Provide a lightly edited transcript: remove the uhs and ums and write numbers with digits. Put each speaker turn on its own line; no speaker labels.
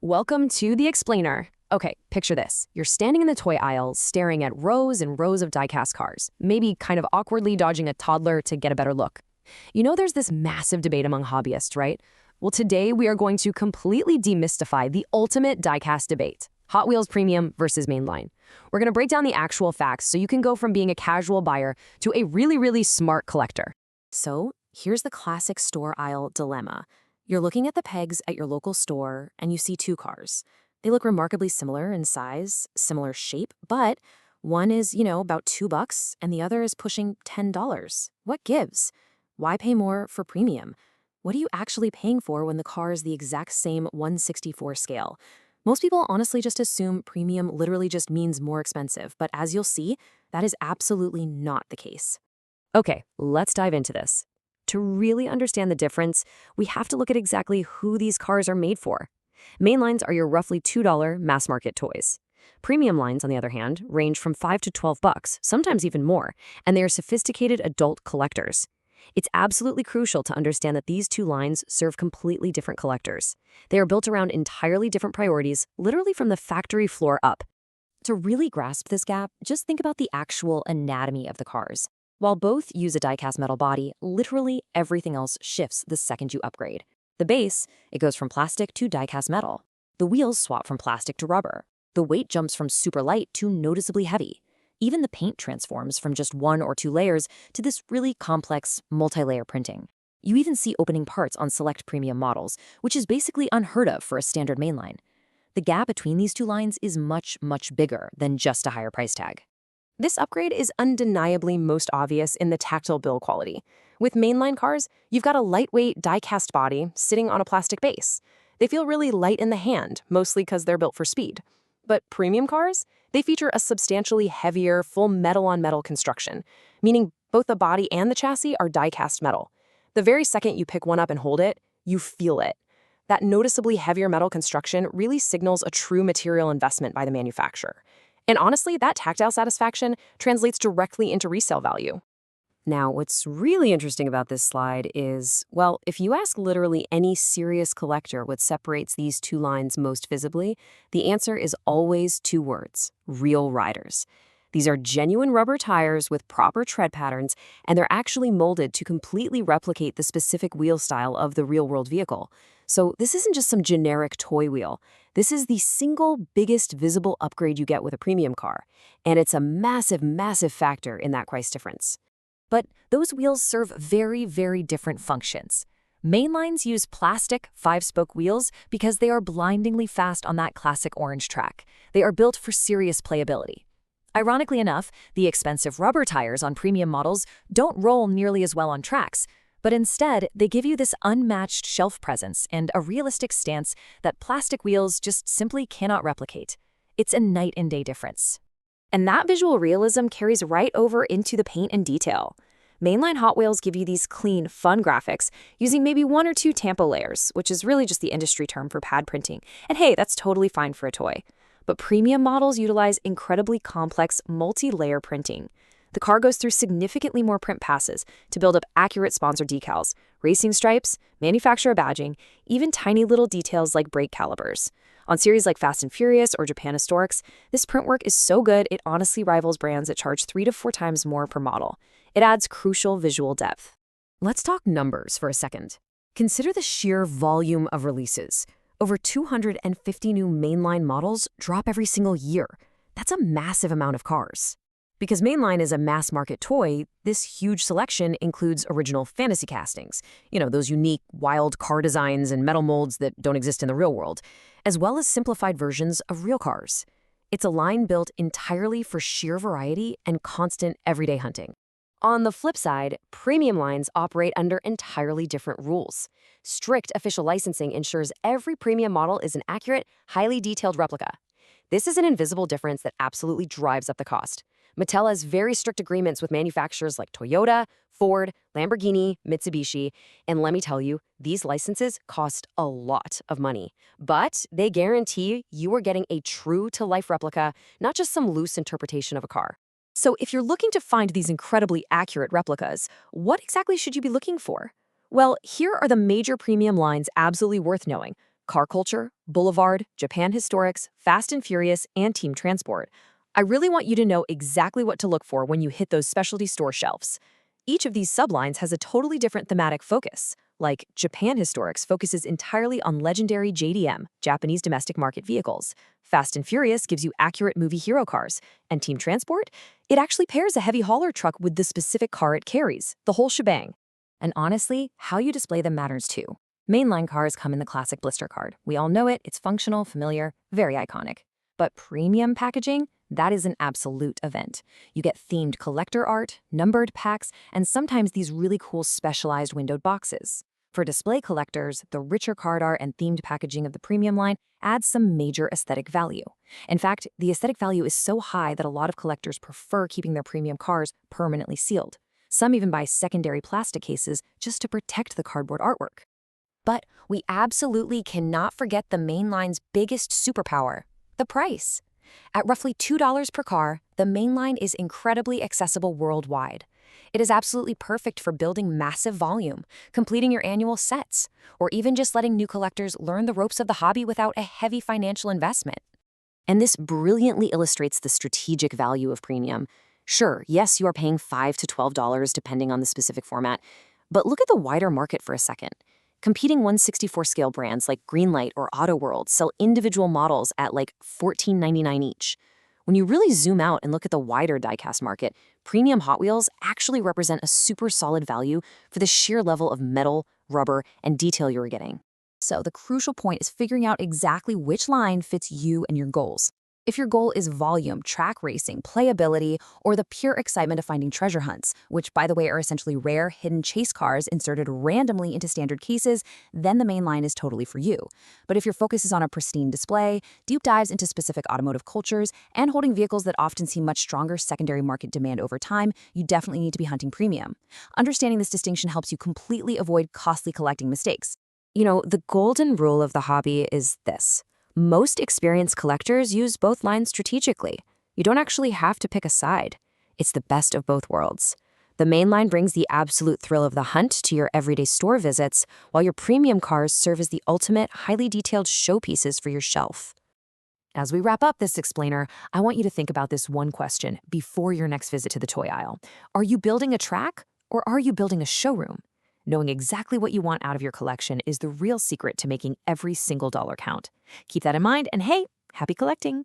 Welcome to The Explainer. Okay, picture this. You're standing in the toy aisle, staring at rows and rows of die-cast cars, maybe kind of awkwardly dodging a toddler to get a better look. You know there's this massive debate among hobbyists, right? Well, today we are going to completely demystify the ultimate die-cast debate. Hot Wheels Premium versus Mainline. We're going to break down the actual facts so you can go from being a casual buyer to a really smart collector. So, here's the classic store aisle dilemma. You're looking at the pegs at your local store, and you see two cars. They look remarkably similar in size, similar shape, but one is, about $2 and the other is pushing $10. What gives? Why pay more for premium? What are you actually paying for when the car is the exact same 1/64 scale? Most people honestly just assume premium literally just means more expensive, but as you'll see, that is absolutely not the case. Okay, let's dive into this. To really understand the difference, we have to look at exactly who these cars are made for. Mainlines are your roughly $2 mass market toys. Premium lines, on the other hand, range from $5 to $12, sometimes even more, and they are sophisticated adult collectors. It's absolutely crucial to understand that these two lines serve completely different collectors. They are built around entirely different priorities, literally from the factory floor up. To really grasp this gap, just think about the actual anatomy of the cars. While both use a die-cast metal body, literally everything else shifts the second you upgrade. The base, it goes from plastic to die-cast metal. The wheels swap from plastic to rubber. The weight jumps from super light to noticeably heavy. Even the paint transforms from just one or two layers to this really complex, multi-layer printing. You even see opening parts on select premium models, which is basically unheard of for a standard mainline. The gap between these two lines is much bigger than just a higher price tag. This upgrade is undeniably most obvious in the tactile build quality. With mainline cars, you've got a lightweight die-cast body sitting on a plastic base. They feel really light in the hand, mostly because they're built for speed. But premium cars, they feature a substantially heavier, full metal-on-metal construction, meaning both the body and the chassis are die-cast metal. The very second you pick one up and hold it, you feel it. That noticeably heavier metal construction really signals a true material investment by the manufacturer. And honestly, that tactile satisfaction translates directly into resale value. Now, what's really interesting about this slide is, well, if you ask literally any serious collector what separates these two lines most visibly, the answer is always two words: real riders. These are genuine rubber tires with proper tread patterns, and they're actually molded to completely replicate the specific wheel style of the real-world vehicle. So this isn't just some generic toy wheel. This is the single biggest visible upgrade you get with a premium car, and it's a massive factor in that price difference. But those wheels serve very different functions. Mainlines use plastic 5-spoke wheels because they are blindingly fast on that classic orange track. They are built for serious playability. Ironically enough, the expensive rubber tires on premium models don't roll nearly as well on tracks, but instead, they give you this unmatched shelf presence and a realistic stance that plastic wheels just simply cannot replicate. It's a night and day difference. And that visual realism carries right over into the paint and detail. Mainline Hot Wheels give you these clean, fun graphics using maybe one or two tampo layers, which is really just the industry term for pad printing. And hey, that's totally fine for a toy. But premium models utilize incredibly complex multi-layer printing. The car goes through significantly more print passes to build up accurate sponsor decals, racing stripes, manufacturer badging, even tiny little details like brake calipers. On series like Fast and Furious or Japan Historics, this print work is so good it honestly rivals brands that charge 3 to 4 times more per model. It adds crucial visual depth. Let's talk numbers for a second. Consider the sheer volume of releases. Over 250 new mainline models drop every single year. That's a massive amount of cars. Because Mainline is a mass-market toy, this huge selection includes original fantasy castings, those unique, wild car designs and metal molds that don't exist in the real world, as well as simplified versions of real cars. It's a line built entirely for sheer variety and constant everyday hunting. On the flip side, premium lines operate under entirely different rules. Strict official licensing ensures every premium model is an accurate, highly detailed replica. This is an invisible difference that absolutely drives up the cost. Mattel has very strict agreements with manufacturers like Toyota, Ford, Lamborghini, Mitsubishi, and let me tell you, these licenses cost a lot of money. But they guarantee you are getting a true-to-life replica, not just some loose interpretation of a car. So if you're looking to find these incredibly accurate replicas, what exactly should you be looking for? Well, here are the major premium lines absolutely worth knowing. Car Culture, Boulevard, Japan Historics, Fast and Furious, and Team Transport. I really want you to know exactly what to look for when you hit those specialty store shelves. Each of these sublines has a totally different thematic focus. Like Japan Historics focuses entirely on legendary JDM, Japanese domestic market vehicles. Fast and Furious gives you accurate movie hero cars. And Team Transport? It actually pairs a heavy hauler truck with the specific car it carries, the whole shebang. And honestly, how you display them matters too. Mainline cars come in the classic blister card. We all know it, it's functional, familiar, very iconic. But premium packaging? That is an absolute event. You get themed collector art, numbered packs, and sometimes these really cool specialized windowed boxes. For display collectors, the richer card art and themed packaging of the premium line adds some major aesthetic value. In fact, the aesthetic value is so high that a lot of collectors prefer keeping their premium cars permanently sealed. Some even buy secondary plastic cases just to protect the cardboard artwork. But we absolutely cannot forget the Mainline's biggest superpower, the price. At roughly $2 per car, the Mainline is incredibly accessible worldwide. It is absolutely perfect for building massive volume, completing your annual sets, or even just letting new collectors learn the ropes of the hobby without a heavy financial investment. And this brilliantly illustrates the strategic value of premium. Sure, yes, you are paying $5 to $12 depending on the specific format, but look at the wider market for a second. Competing 1/64 scale brands like Greenlight or AutoWorld sell individual models at like $14.99 each. When you really zoom out and look at the wider diecast market, premium Hot Wheels actually represent a super solid value for the sheer level of metal, rubber, and detail you're getting. So the crucial point is figuring out exactly which line fits you and your goals. If your goal is volume, track racing, playability, or the pure excitement of finding treasure hunts, which by the way are essentially rare, hidden chase cars inserted randomly into standard cases, then the main line is totally for you. But if your focus is on a pristine display, deep dives into specific automotive cultures, and holding vehicles that often see much stronger secondary market demand over time, you definitely need to be hunting premium. Understanding this distinction helps you completely avoid costly collecting mistakes. You know, the golden rule of the hobby is this. Most experienced collectors use both lines strategically. You don't actually have to pick a side. It's the best of both worlds. The main line brings the absolute thrill of the hunt to your everyday store visits, while your premium cars serve as the ultimate, highly detailed showpieces for your shelf. As we wrap up this explainer, I want you to think about this one question before your next visit to the toy aisle. Are you building a track, or are you building a showroom? Knowing exactly what you want out of your collection is the real secret to making every single dollar count. Keep that in mind, and hey, happy collecting!